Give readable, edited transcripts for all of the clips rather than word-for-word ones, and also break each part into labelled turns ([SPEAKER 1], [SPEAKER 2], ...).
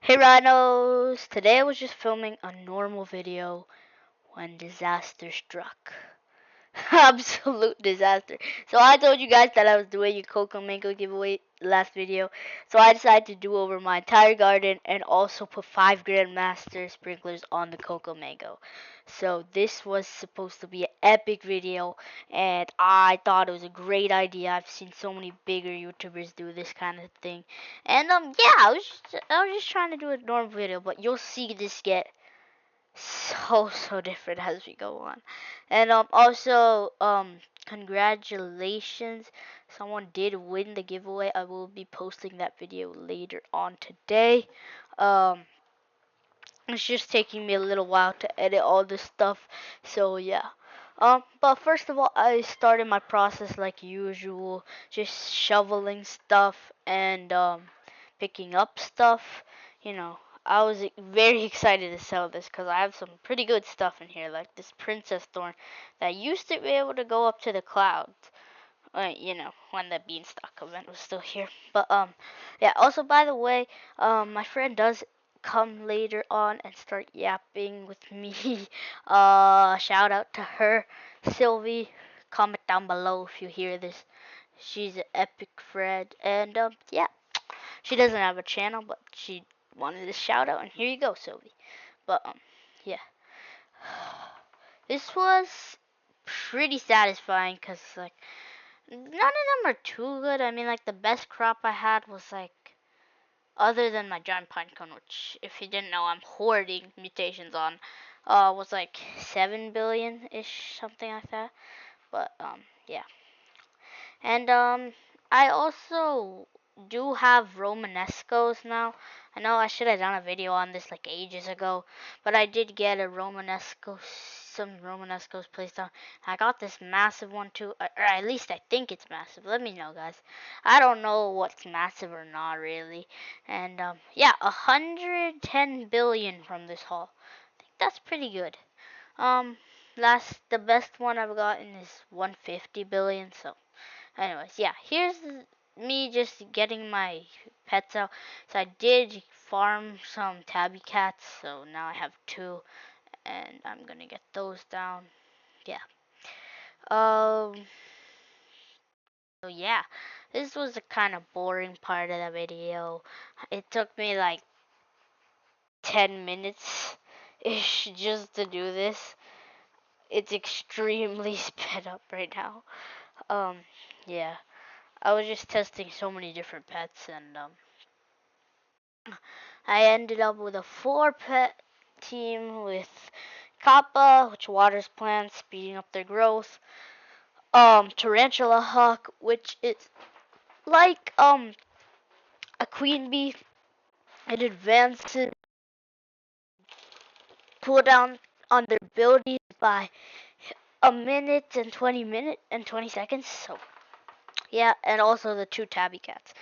[SPEAKER 1] Hey Rhinos! Today I was just filming a normal video when disaster struck. Absolute disaster. So I told you guys that I was doing a Cocomango giveaway last video. So I decided to do over my entire garden and also put 5 Grandmaster sprinklers on the Cocomango. So this was supposed to be an epic video and I thought it was a great idea. I've seen so many bigger YouTubers do this kind of thing. And yeah, I was just trying to do a normal video, but you'll see this get so different as we go on. And also congratulations, someone did win the giveaway. I will be posting that video later on today. um it's just taking me a little while to edit all this stuff, so yeah. But first of all, I started my process like usual, just shoveling stuff and picking up stuff. You know, I was very excited to sell this because I have some pretty good stuff in here, like this princess thorn that used to be able to go up to the clouds. When the beanstalk event was still here. But yeah. Also, by the way, my friend does come later on and start yapping with me. Shout out to her, Sylvie. Comment down below if you hear this. She's an epic friend, and yeah, she doesn't have a channel, but she wanted a shout out, and here you go, Sylvie. But yeah, this was pretty satisfying, cause like none of them are too good. I mean, like the best crop I had was like, other than my giant pinecone, which if you didn't know, I'm hoarding mutations on, was like 7 billion ish, something like that. But yeah. And I also do have Romanescos now. I know I should have done a video on this like ages ago, but I did get a Romanesco, some Romanescos placed on. I got this massive one too, or at least I think it's massive. Let me know, guys. I don't know what's massive or not really. And yeah, 110 billion from this haul. I think that's pretty good. Um, the best one I've gotten is 150 billion. So anyways, yeah, here's me just getting my pets out. So I did farm some tabby cats, so now I have two, and I'm gonna get those down. Yeah. Um. So yeah, this was the kind of boring part of the video. It took me like 10 minutes ish just to do this. It's extremely sped up right now. Um. Yeah. I was just testing so many different pets, and I ended up with a 4 pet team with Kappa, which waters plants, speeding up their growth. Tarantula hawk, which is like a queen bee. It advances cooldown on their abilities by a minute and 20 seconds. So yeah, and also the 2 tabby cats.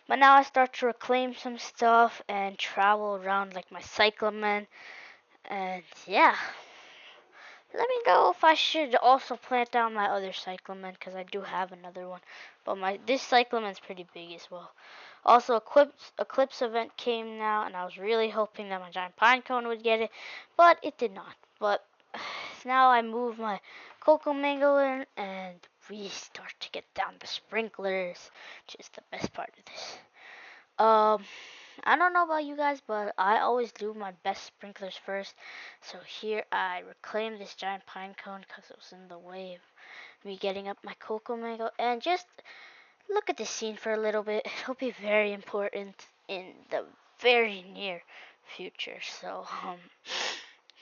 [SPEAKER 1] But now I start to reclaim some stuff and travel around like my cyclamen. And yeah, let me know if I should also plant down my other cyclamen, because I do have another one. But this cyclamen's pretty big as well. Also, eclipse event came now, and I was really hoping that my giant pinecone would get it, but it did not. But now I move my Cocomango in, and we start to get down the sprinklers, which is the best part of this. Um, I don't know about you guys, but I always do my best sprinklers first. So here I reclaim this giant pine cone because it was in the way of me getting up my Cocomango. And just look at this scene for a little bit. It'll be very important in the very near future. So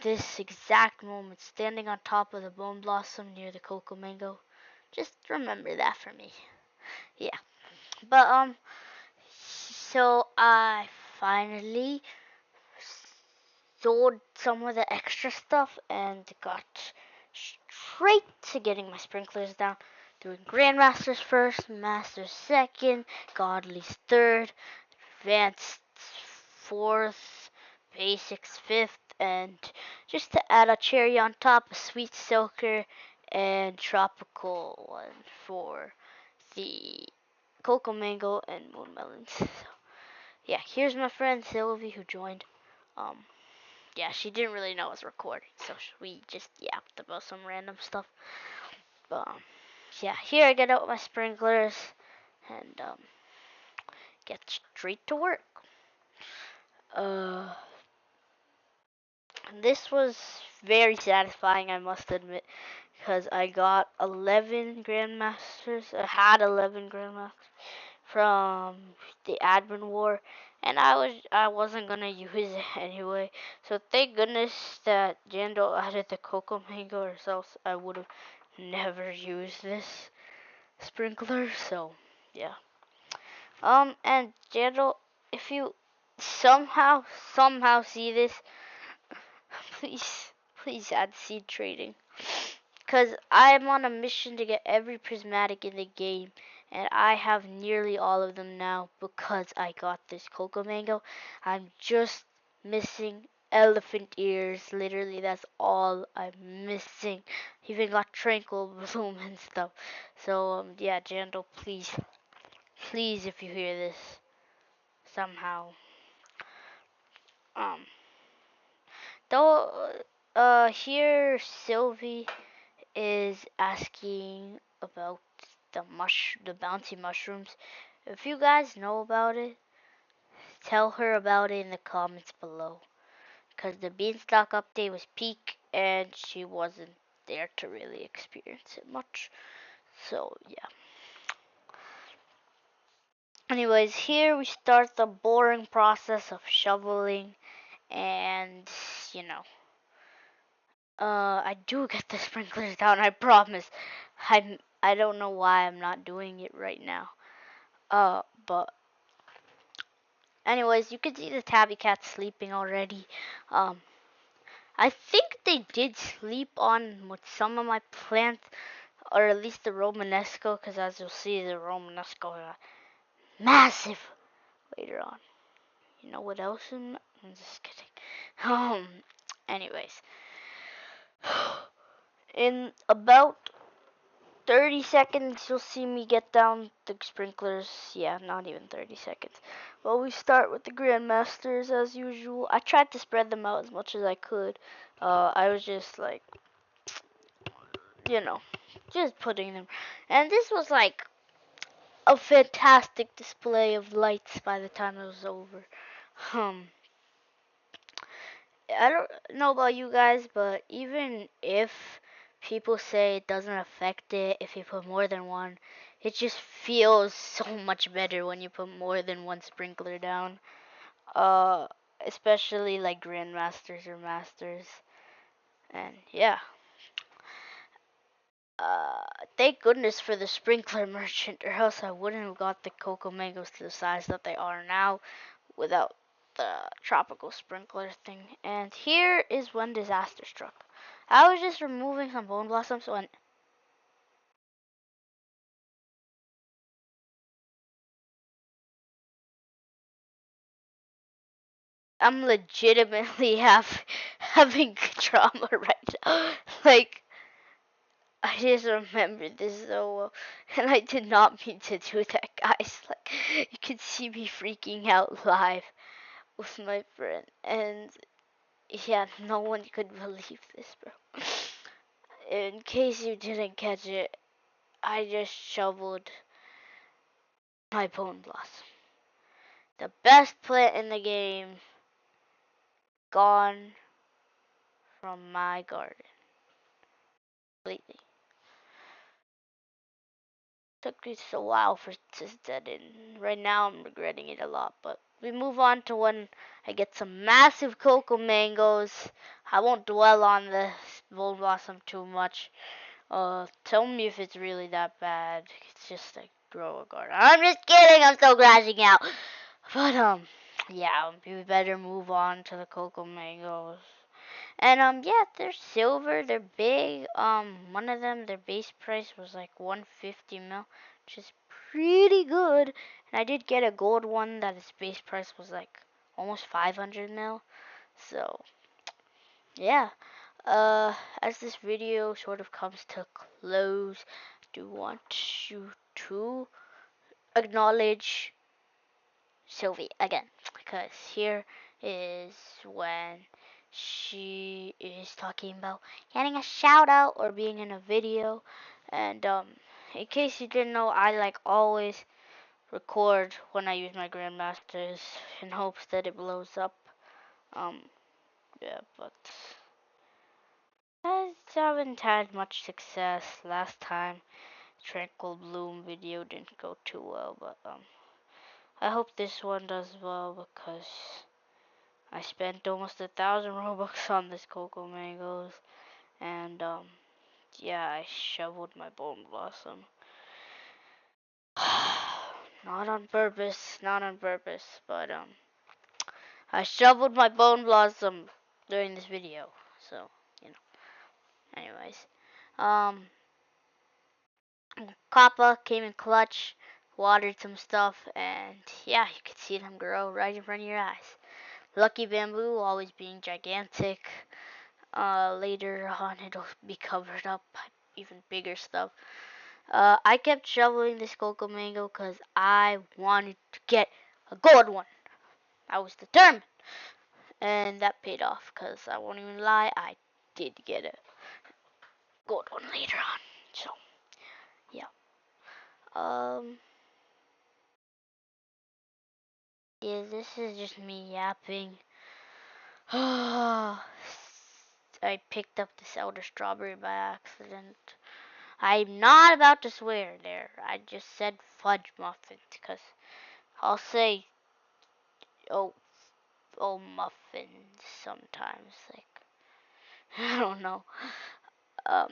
[SPEAKER 1] this exact moment, standing on top of the bone blossom near the Cocomango, just remember that for me. Yeah, but so I finally sold some of the extra stuff and got straight to getting my sprinklers down. Doing Grandmasters first, Masters second, Godly's third, Advanced fourth, Basics fifth, and just to add a cherry on top, a Sweet Silker and Tropical one for the Cocomango and Moon Melons. So, yeah, here's my friend Sylvie who joined. Um, yeah, she didn't really know I was recording, so we just yapped about some random stuff. Yeah, here I get out my sprinklers and get straight to work. Uh, this was very satisfying, I must admit, because I got 11 grandmasters. I had 11 grandmasters from the admin war, and I wasn't gonna use it anyway. So thank goodness that Jandal added the Cocomango, or else I would have never used this sprinkler. So yeah. And Jandal, if you somehow see this, please add seed trading. Because I'm on a mission to get every prismatic in the game, and I have nearly all of them now because I got this Cocomango. I'm just missing elephant ears. Literally, that's all I'm missing. Even got tranquil bloom and stuff. So yeah, Jandal, please, if you hear this somehow, um, though, here Sylvie is asking about the bouncy mushrooms. If you guys know about it, tell her about it in the comments below. Cause the beanstalk update was peak and she wasn't there to really experience it much. So yeah. Anyways, here we start the boring process of shoveling and you know, I do get the sprinklers down, I promise. I don't know why I'm not doing it right now. But anyways, you can see the tabby cat sleeping already. Um, I think they did sleep on with some of my plants, or at least the Romanesco, because as you'll see, the Romanesco got massive later on. You know what else? I'm just kidding. Anyways, in about 30 seconds, you'll see me get down the sprinklers. Yeah, not even 30 seconds. Well, we start with the Grandmasters as usual. I tried to spread them out as much as I could. I was just like, you know, just putting them. And this was like a fantastic display of lights by the time it was over. Um, I don't know about you guys, but even if people say it doesn't affect it if you put more than one, it just feels so much better when you put more than one sprinkler down. Uh, Especially like grandmasters or masters. And yeah. Uh, Thank goodness for the sprinkler merchant, or else I wouldn't have got the Cocomangoes to the size that they are now without the tropical sprinkler thing. And here is when disaster struck. I was just removing some bone blossoms when I'm legitimately having trauma right now. Like, I just remembered this so well, and I did not mean to do that, guys. Like, you can see me freaking out live with my friend, and yeah, no one could believe this, bro. In case you didn't catch it, I just shoveled my bone blossom. The best plant in the game gone from my garden completely. Took me a while for it to set in. Right now I'm regretting it a lot, but we move on to when I get some massive cocoa mangoes. I won't dwell on the bone blossom too much. Tell me if it's really that bad. It's just a grow a garden. I'm just kidding. I'm still crashing out. But yeah, we better move on to the cocoa mangoes. And yeah, they're silver. They're big. One of them, their base price was like 150 mil, which is pretty good. And I did get a gold one that its base price was like almost 500 mil. So yeah. As this video sort of comes to close, I do want you to acknowledge Sylvie again, because here is when she is talking about getting a shout out or being in a video. And in case you didn't know, I like always record when I use my Grandmasters in hopes that it blows up. Um, yeah, but I haven't had much success. Last time, Tranquil Bloom video didn't go too well, but I hope this one does well because I spent almost 1,000 Robux on this Cocomangoes, and yeah, I shoveled my Bone Blossom. Not on purpose, not on purpose, but I shoveled my Bone Blossom during this video, so you know. Anyways, um, Kappa came in clutch, watered some stuff, and yeah, you could see them grow right in front of your eyes. Lucky Bamboo always being gigantic. Later on, it'll be covered up by even bigger stuff. I kept shoveling this Cocomango because I wanted to get a gold one. I was determined, and that paid off because I won't even lie, I did get a gold one later on. So yeah, um, yeah, this is just me yapping. I picked up this elder strawberry by accident. I'm not about to swear there. I just said fudge muffins because I'll say oh muffins sometimes. Like I don't know. Um,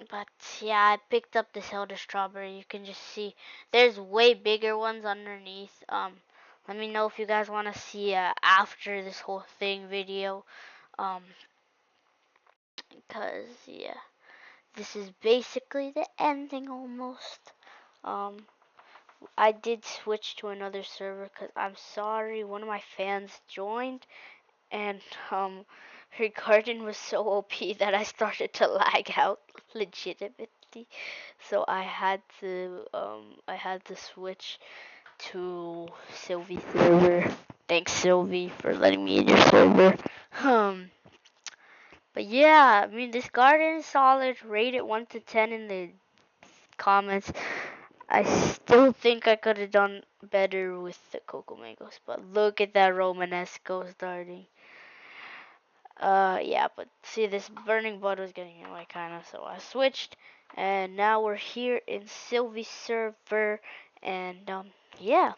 [SPEAKER 1] but yeah, I picked up this elder strawberry. You can just see there's way bigger ones underneath. Let me know if you guys want to see after this whole thing video. Um, because yeah, this is basically the ending almost. Um, I did switch to another server because I'm sorry, one of my fans joined and her garden was so OP that I started to lag out legitimately. So I had to switch to Sylvie's server. Thanks Sylvie for letting me in your server. Um but yeah, I mean this garden is solid. Rate it 1 to 10 in the comments. I still think I could have done better with the Cocomangoes, but look at that Romanesco starting. Yeah, but see, this burning bud was getting in the way, kind of, so I switched, and now we're here in Sylvie's server, and, yeah.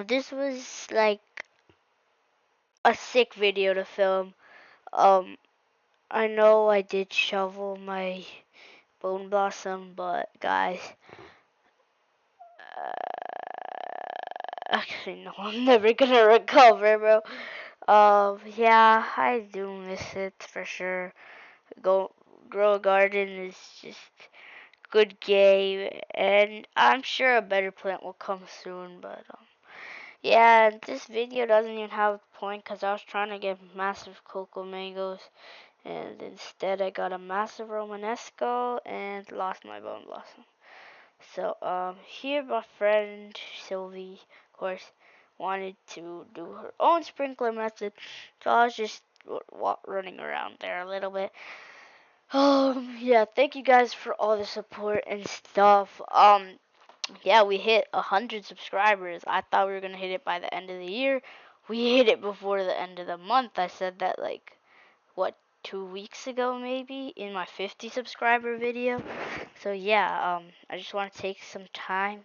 [SPEAKER 1] This was, like, a sick video to film. Um, I know I did shovel my Bone Blossom, but, guys, actually, no, I'm never gonna recover, bro. Yeah, I do miss it for sure. Go grow a garden is just good game, and I'm sure a better plant will come soon. But yeah, this video doesn't even have a point because I was trying to get massive Cocomangoes, and instead I got a massive Romanesco and lost my Bone Blossom. So here my friend Sylvie, of course, wanted to do her own sprinkler method, so I was just running around there a little bit. Yeah, thank you guys for all the support and stuff. Yeah, we hit 100 subscribers. I thought we were gonna hit it by the end of the year. We hit it before the end of the month. I said that like what 2 weeks ago maybe in my 50 subscriber video. So yeah, I just want to take some time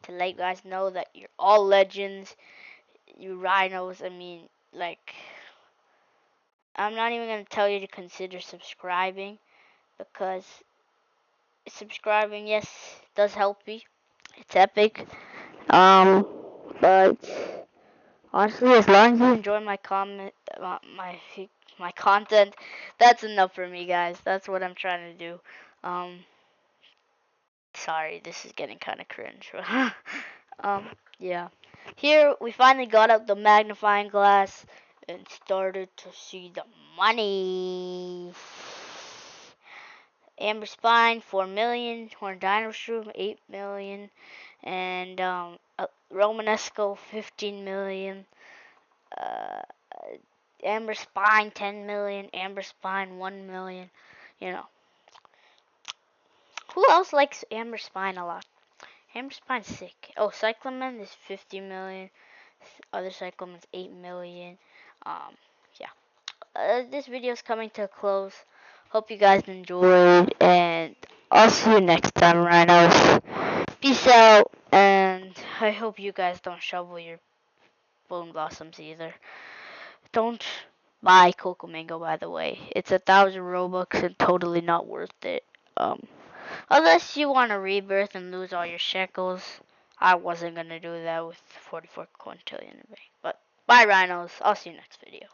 [SPEAKER 1] to let you guys know that you're all legends. You rhinos. I mean, like I'm not even gonna tell you to consider subscribing because subscribing, yes, does help me. It's epic. Um, but honestly, as long as you enjoy my comment, my content, that's enough for me, guys. That's what I'm trying to do. Um, sorry, this is getting kind of cringe. Yeah. Here we finally got out the magnifying glass and started to see the money. Amber Spine, 4 million. Horn Dino Shroom, 8 million. And Romanesco 15 million. Uh, Amber Spine 10 million. Amber Spine 1 million. You know. Who else likes Amber Spine a lot? Amber Spine's sick. Oh, Cyclamen is 50 million. Other Cyclamen's 8 million. Yeah. This video is coming to a close. Hope you guys enjoyed, and I'll see you next time, Rhinos. Peace out, and I hope you guys don't shovel your bone blossoms either. Don't buy Cocomango, by the way. It's 1,000 Robux and totally not worth it. Unless you want to rebirth and lose all your shekels. I wasn't gonna do that with 44 quintillion in the bank. But bye, Rhinos. I'll see you next video.